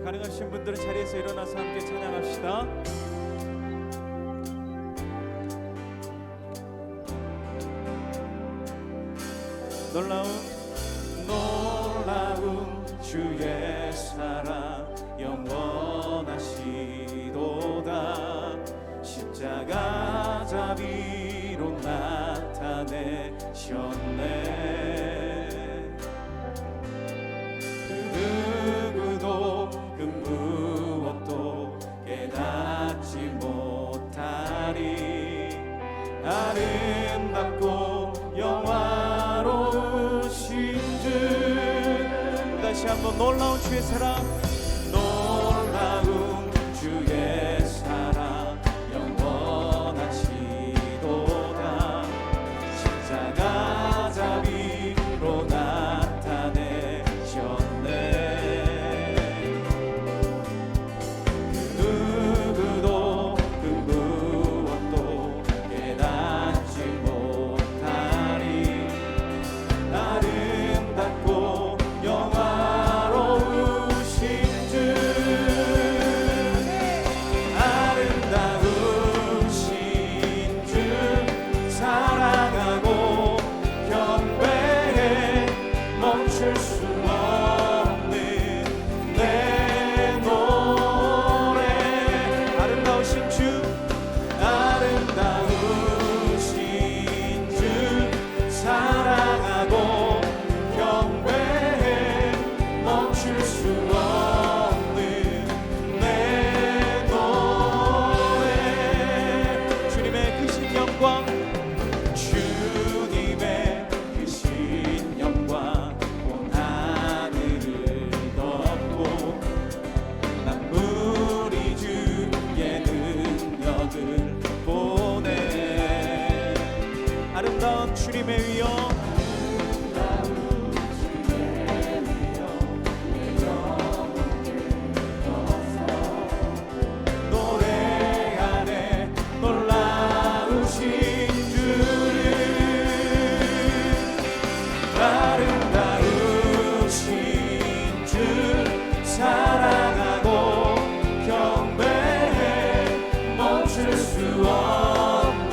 가능하신 분들은 자리에서 일어나서 함께 찬양합시다. 놀라운 주의 사랑 영원하시도다. 십자가 자비로 나타내셨네. 그 무엇도 깨닫지 못하리. 아름답고 영화로우신 주. 다시 한번 놀라운 주의 사랑, 놀라운 주의 사랑 영원하시도다. 십자가 자비로 나타내셨네. 아름다운 주님의 위엄, 노래하네 놀라우신 주를. 아름다우신 주 사랑하고 경배해 멈출 수 없는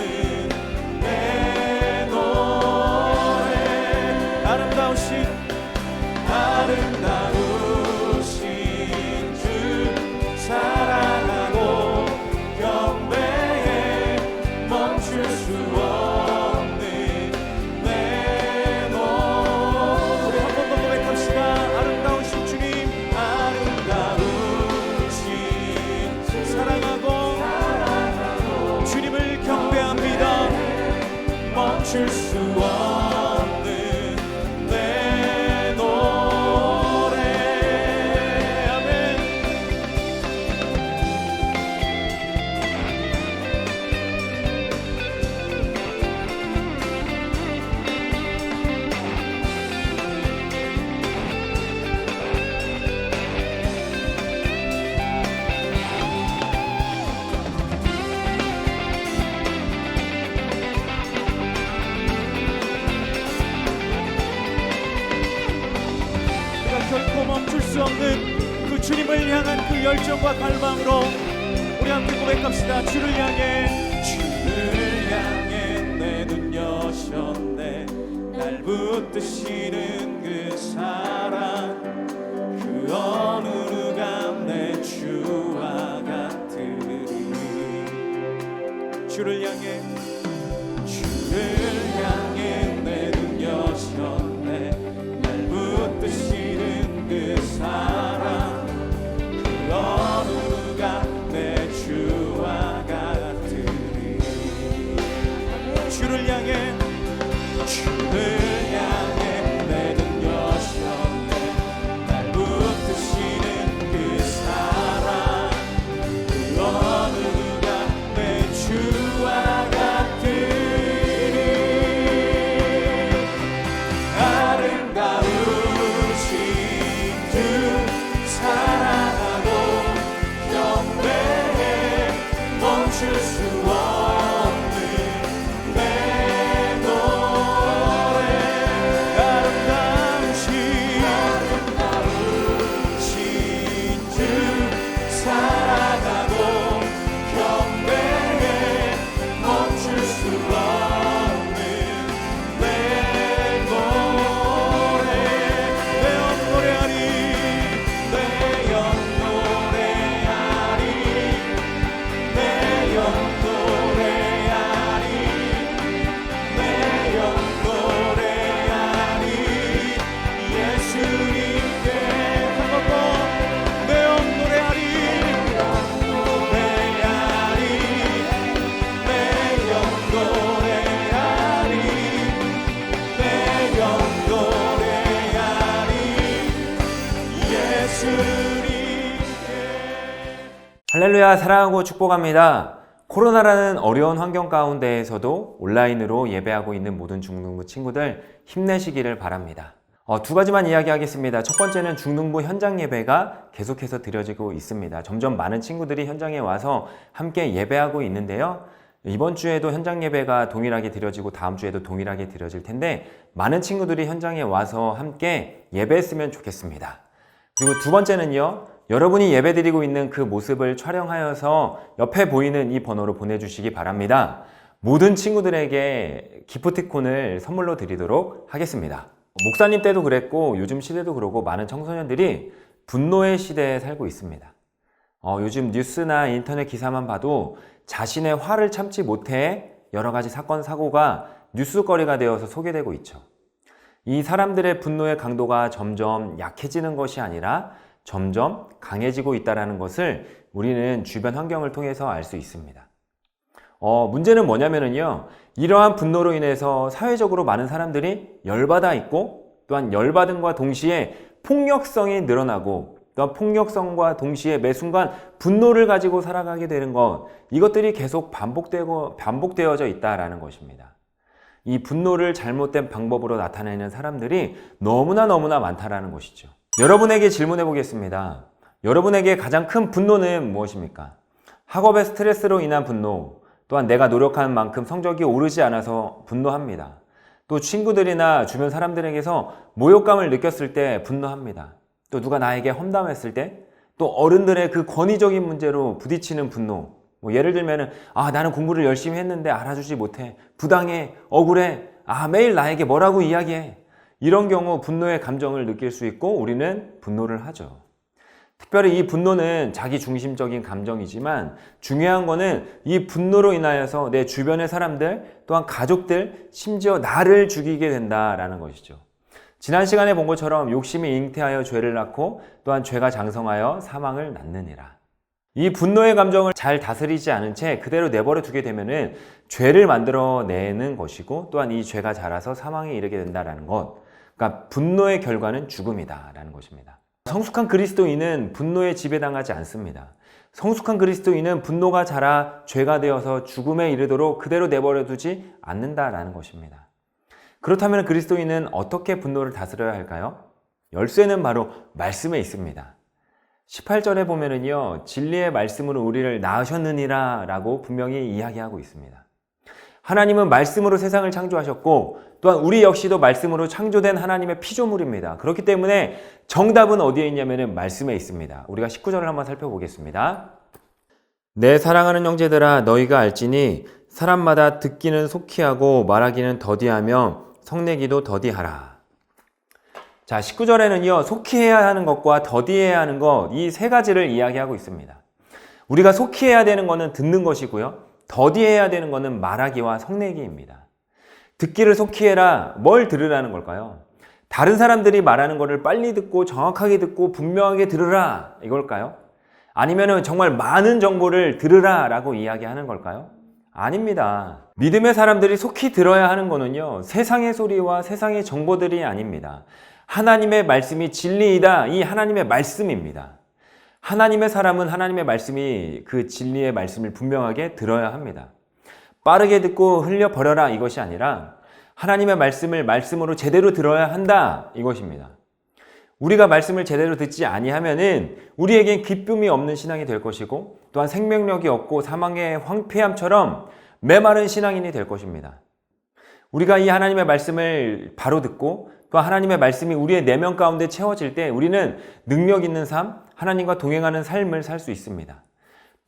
아름다우신 주 사랑하고 경배해 멈출 수 없는 내 노래. 우리 한 번 더 고백합시다. 아름다우신 주님, 아름다우신 주 사랑하고 주님을 경배합니다. 멈출 수 없는 결코 멈출 수 없는 그 주님을 향한 그 열정과 갈망으로 우리 함께 고백합시다. 주를 향해, 주를 향해 내 눈 여셨네. 날 붙드시는 그 사랑, 그 어느 누가 내 주와 같으리. 주를 향해, 주를 향해 내 눈 여셨네. 날 붙드시는 그 사랑, 그 주를 향해 내든 여셨네. 날 붙드시는 그 사랑, 그 어느 누가 내 주와 같으리. 아름다우신 주 사랑하고 경배해 멈출 수 없는 내 노래. 아름다우신 주 사랑하고 경배해 멈출 수 없는 내 노래. 내 영 노래하리, 내 영 노래하리, 내 영 노래하리, 내 영 노래하리. 예수님께 한 번 더 내 영 노래하리, 노래하리, 내 영 노래하리, 내 영 노래하리. 예수님께. 할렐루야, 사랑하고 축복합니다. 코로나라는 어려운 환경 가운데에서도 온라인으로 예배하고 있는 모든 중등부 친구들 힘내시기를 바랍니다. 두 가지만 이야기하겠습니다. 첫 번째는 중등부 현장 예배가 계속해서 드려지고 있습니다. 점점 많은 친구들이 현장에 와서 함께 예배하고 있는데요. 이번 주에도 현장 예배가 동일하게 드려지고 다음 주에도 동일하게 드려질 텐데 많은 친구들이 현장에 와서 함께 예배했으면 좋겠습니다. 그리고 두 번째는요, 여러분이 예배드리고 있는 그 모습을 촬영하여서 옆에 보이는 이 번호로 보내주시기 바랍니다. 모든 친구들에게 기프티콘을 선물로 드리도록 하겠습니다. 목사님 때도 그랬고 요즘 시대도 그러고 많은 청소년들이 분노의 시대에 살고 있습니다. 요즘 뉴스나 인터넷 기사만 봐도 자신의 화를 참지 못해 여러 가지 사건, 사고가 뉴스거리가 되어서 소개되고 있죠. 이 사람들의 분노의 강도가 점점 약해지는 것이 아니라 점점 강해지고 있다는 것을 우리는 주변 환경을 통해서 알 수 있습니다. 문제는 뭐냐면요, 이러한 분노로 인해서 사회적으로 많은 사람들이 열받아 있고, 또한 열받음과 동시에 폭력성이 늘어나고, 또한 폭력성과 동시에 매 순간 분노를 가지고 살아가게 되는 것, 이것들이 계속 반복되어져 있다는 것입니다. 이 분노를 잘못된 방법으로 나타내는 사람들이 너무나 많다라는 것이죠. 여러분에게 질문해 보겠습니다. 여러분에게 가장 큰 분노는 무엇입니까? 학업의 스트레스로 인한 분노, 또한 내가 노력한 만큼 성적이 오르지 않아서 분노합니다. 또 친구들이나 주변 사람들에게서 모욕감을 느꼈을 때 분노합니다. 또 누가 나에게 험담했을 때, 또 어른들의 그 권위적인 문제로 부딪히는 분노. 예를 들면은 나는 공부를 열심히 했는데 알아주지 못해, 부당해, 억울해, 매일 나에게 뭐라고 이야기해. 이런 경우 분노의 감정을 느낄 수 있고 우리는 분노를 하죠. 특별히 이 분노는 자기 중심적인 감정이지만 중요한 거는 이 분노로 인하여서 내 주변의 사람들, 또한 가족들, 심지어 나를 죽이게 된다라는 것이죠. 지난 시간에 본 것처럼 욕심이 잉태하여 죄를 낳고 또한 죄가 장성하여 사망을 낳느니라. 이 분노의 감정을 잘 다스리지 않은 채 그대로 내버려 두게 되면은 죄를 만들어내는 것이고, 또한 이 죄가 자라서 사망에 이르게 된다는 것. 그러니까 분노의 결과는 죽음이다라는 것입니다. 성숙한 그리스도인은 분노에 지배당하지 않습니다. 성숙한 그리스도인은 분노가 자라 죄가 되어서 죽음에 이르도록 그대로 내버려 두지 않는다라는 것입니다. 그렇다면 그리스도인은 어떻게 분노를 다스려야 할까요? 열쇠는 바로 말씀에 있습니다. 18절에 보면은요, 진리의 말씀으로 우리를 낳으셨느니라 라고 분명히 이야기하고 있습니다. 하나님은 말씀으로 세상을 창조하셨고, 또한 우리 역시도 말씀으로 창조된 하나님의 피조물입니다. 그렇기 때문에 정답은 어디에 있냐면은 말씀에 있습니다. 우리가 19절을 한번 살펴보겠습니다. 내 사랑하는 형제들아, 너희가 알지니 사람마다 듣기는 속히 하고 말하기는 더디하며 성내기도 더디하라. 자, 19절에는요, 속히 해야 하는 것과 더디해야 하는 것, 이 세 가지를 이야기하고 있습니다. 우리가 속히 해야 되는 것은 듣는 것이고요, 더디해야 되는 것은 말하기와 성내기입니다. 듣기를 속히 해라, 뭘 들으라는 걸까요? 다른 사람들이 말하는 것을 빨리 듣고 정확하게 듣고 분명하게 들으라, 이걸까요? 아니면은 정말 많은 정보를 들으라 라고 이야기하는 걸까요? 아닙니다. 믿음의 사람들이 속히 들어야 하는 거는요, 세상의 소리와 세상의 정보들이 아닙니다. 하나님의 말씀이 진리이다. 이 하나님의 말씀입니다. 하나님의 사람은 하나님의 말씀이 그 진리의 말씀을 분명하게 들어야 합니다. 빠르게 듣고 흘려버려라 이것이 아니라 하나님의 말씀을 말씀으로 제대로 들어야 한다 이것입니다. 우리가 말씀을 제대로 듣지 아니하면은 우리에겐 기쁨이 없는 신앙이 될 것이고 또한 생명력이 없고 사망의 황폐함처럼 메마른 신앙인이 될 것입니다. 우리가 이 하나님의 말씀을 바로 듣고 또 하나님의 말씀이 우리의 내면 가운데 채워질 때 우리는 능력 있는 삶, 하나님과 동행하는 삶을 살 수 있습니다.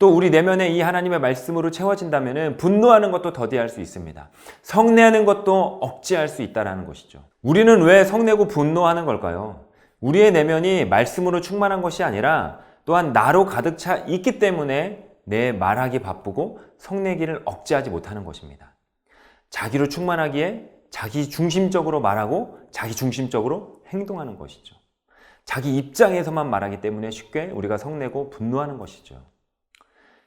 또 우리 내면에 이 하나님의 말씀으로 채워진다면 분노하는 것도 더디할 수 있습니다. 성내하는 것도 억제할 수 있다는 것이죠. 우리는 왜 성내고 분노하는 걸까요? 우리의 내면이 말씀으로 충만한 것이 아니라 또한 나로 가득 차 있기 때문에 내 말하기 바쁘고 성내기를 억제하지 못하는 것입니다. 자기로 충만하기에 자기 중심적으로 말하고 자기 중심적으로 행동하는 것이죠. 자기 입장에서만 말하기 때문에 쉽게 우리가 성내고 분노하는 것이죠.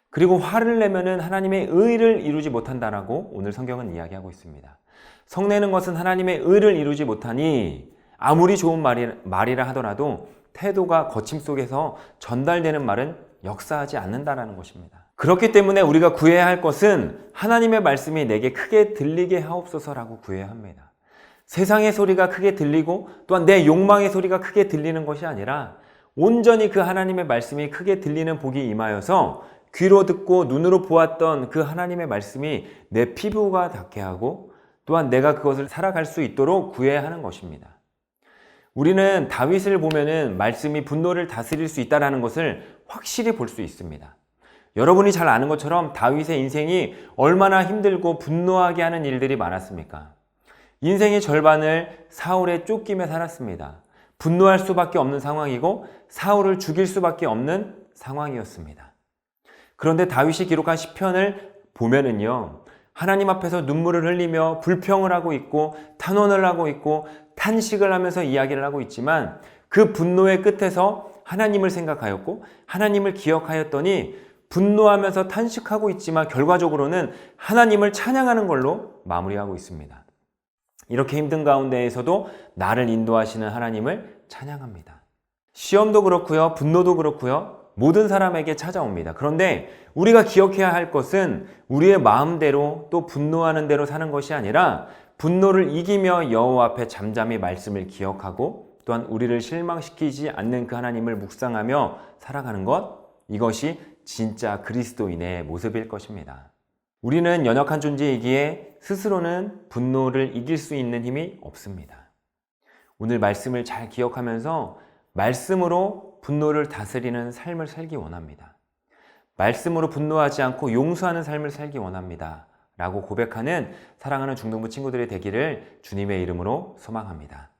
그리고 화를 내면은 하나님의 의를 이루지 못한다라고 오늘 성경은 이야기하고 있습니다. 성내는 것은 하나님의 의를 이루지 못하니 아무리 좋은 말이라 하더라도 태도가 거침 속에서 전달되는 말은 역사하지 않는다라는 것입니다. 그렇기 때문에 우리가 구해야 할 것은 하나님의 말씀이 내게 크게 들리게 하옵소서라고 구해야 합니다. 세상의 소리가 크게 들리고 또한 내 욕망의 소리가 크게 들리는 것이 아니라 온전히 그 하나님의 말씀이 크게 들리는 복이 임하여서 귀로 듣고 눈으로 보았던 그 하나님의 말씀이 내 피부가 닿게 하고 또한 내가 그것을 살아갈 수 있도록 구해야 하는 것입니다. 우리는 다윗을 보면은 말씀이 분노를 다스릴 수 있다는 것을 확실히 볼 수 있습니다. 여러분이 잘 아는 것처럼 다윗의 인생이 얼마나 힘들고 분노하게 하는 일들이 많았습니까? 인생의 절반을 사울의 쫓김에 살았습니다. 분노할 수밖에 없는 상황이고 사울을 죽일 수밖에 없는 상황이었습니다. 그런데 다윗이 기록한 시편을 보면은요, 하나님 앞에서 눈물을 흘리며 불평을 하고 있고 탄원을 하고 있고 탄식을 하면서 이야기를 하고 있지만 그 분노의 끝에서 하나님을 생각하였고 하나님을 기억하였더니 분노하면서 탄식하고 있지만 결과적으로는 하나님을 찬양하는 걸로 마무리하고 있습니다. 이렇게 힘든 가운데에서도 나를 인도하시는 하나님을 찬양합니다. 시험도 그렇고요, 분노도 그렇고요, 모든 사람에게 찾아옵니다. 그런데 우리가 기억해야 할 것은 우리의 마음대로 또 분노하는 대로 사는 것이 아니라 분노를 이기며 여호와 앞에 잠잠히 말씀을 기억하고 또한 우리를 실망시키지 않는 그 하나님을 묵상하며 살아가는 것, 이것이 진짜 그리스도인의 모습일 것입니다. 우리는 연약한 존재이기에 스스로는 분노를 이길 수 있는 힘이 없습니다. 오늘 말씀을 잘 기억하면서 말씀으로 분노를 다스리는 삶을 살기 원합니다. 말씀으로 분노하지 않고 용서하는 삶을 살기 원합니다. 라고 고백하는 사랑하는 중동부 친구들이 되기를 주님의 이름으로 소망합니다.